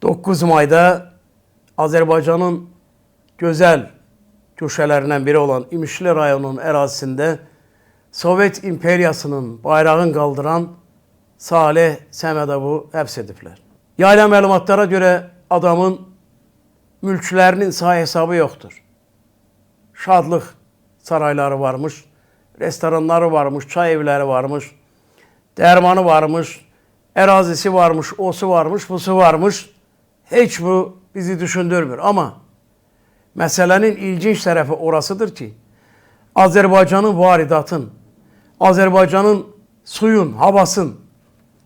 9 mayda Azərbaycanın gözəl köşələrindən biri olan İmişli rayonunun ərazisində Sovet imperiyasının bayrağını qaldıran Salih Səmədovu həbs ediblər. Yayılan məlumatlara görə adamın mülklərinin sayı hesabı yoxdur. Şadlıq sarayları varmış, restoranları varmış, çay evləri varmış, dərmanı varmış, ərazisi varmış, osu varmış, busu varmış. Heç bu bizi düşündürmür. Amma məsələnin ilginc tərəfi orasıdır ki, Azərbaycanın varidatın, Azərbaycanın suyun, havasın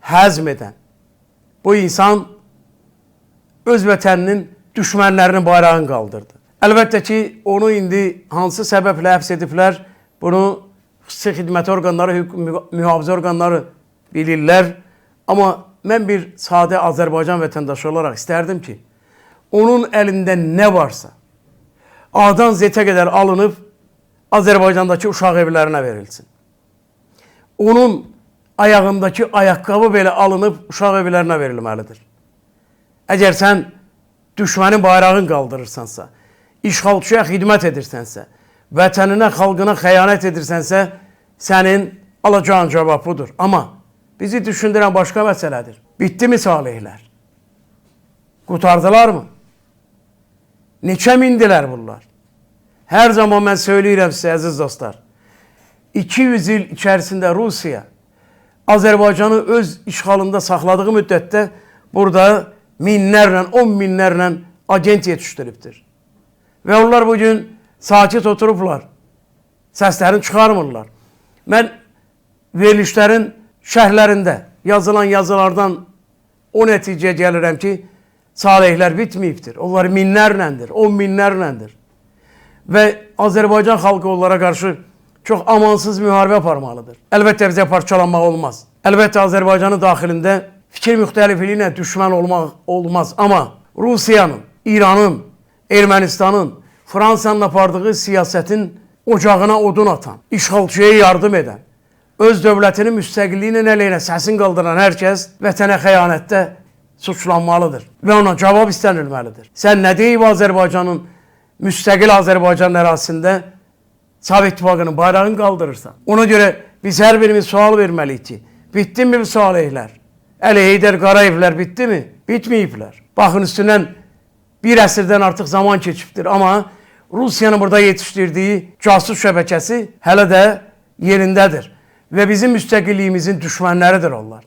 həzm edən bu insan öz vətəninin düşmənlərinin bayrağını qaldırdı. Əlbəttə ki, onu indi hansı səbəblə həbs ediblər, bunu xüsusi xidmət orqanları, mühafizə orqanları bilirlər. Amma mən bir sadə Azərbaycan vətəndaşı olaraq istərdim ki, onun əlində nə varsa, A-dan Z-ə qədər alınıb Azərbaycandakı uşaq evlərinə verilsin. Onun ayağındakı ayaqqabı belə alınıb uşaq evlərinə verilməlidir. Əgər sən düşmənin bayrağını qaldırırsansa, işğalçıya xidmət edirsənsə, vətəninə, xalqına xəyanət edirsənsə, sənin alacağın cavab budur. Amma bizi düşündürən başqa məsələdir. Bitdi mi Salihlər? Qurtardılar mı? Neçə mindilər bunlar? Hər zaman mən söyləyirəm sizə, əziz dostlar. 200 il içərisində Rusiya Azərbaycanı öz işğalında saxladığı müddətdə burada minlərlə, 10 minlərlə agent yetişdiribdir. Və onlar bugün sakit oturublar. Səslərini çıxarmırlar. Mən verilişlərin şərhlərində yazılan yazılardan o nəticəyə gəlirəm ki, Salihlər bitməyibdir. Onlar minlərləndir, 10 minlərləndir. Və Azərbaycan xalqı onlara qarşı çox amansız müharibə aparmalıdır. Əlbəttə bizə parçalanmaq olmaz. Əlbəttə Azərbaycanın daxilində fikir müxtəlifliyinə düşmən olmaq olmaz. Amma Rusiyanın, İranın, Ermənistanın, Fransanın apardığı siyasətin ocağına odun atan, işğalçıya yardım edən, öz dövlətinin müstəqilliyinin əleyhinə səsini qaldıran hər kəs vətənə xəyanətdə suçlanmalıdır və ona cavab istənilməlidir. Sən nə deyib Azərbaycanın, müstəqil Azərbaycan ərazisində Sovet İttifaqının bayrağını qaldırırsan? Ona görə biz hər birimiz sual verməliyik ki, bitdi mi bu Salihlər? Əli Heydər Qarayevlər bitdi mi? Bitməyiblər. Baxın, üstündən bir əsrdən artıq zaman keçibdir. Amma Rusiyanın burada yetişdirdiyi casus şəbəkəsi hələ də yerindədir. Və bizim müstəqilliyimizin düşmənləridir onlar.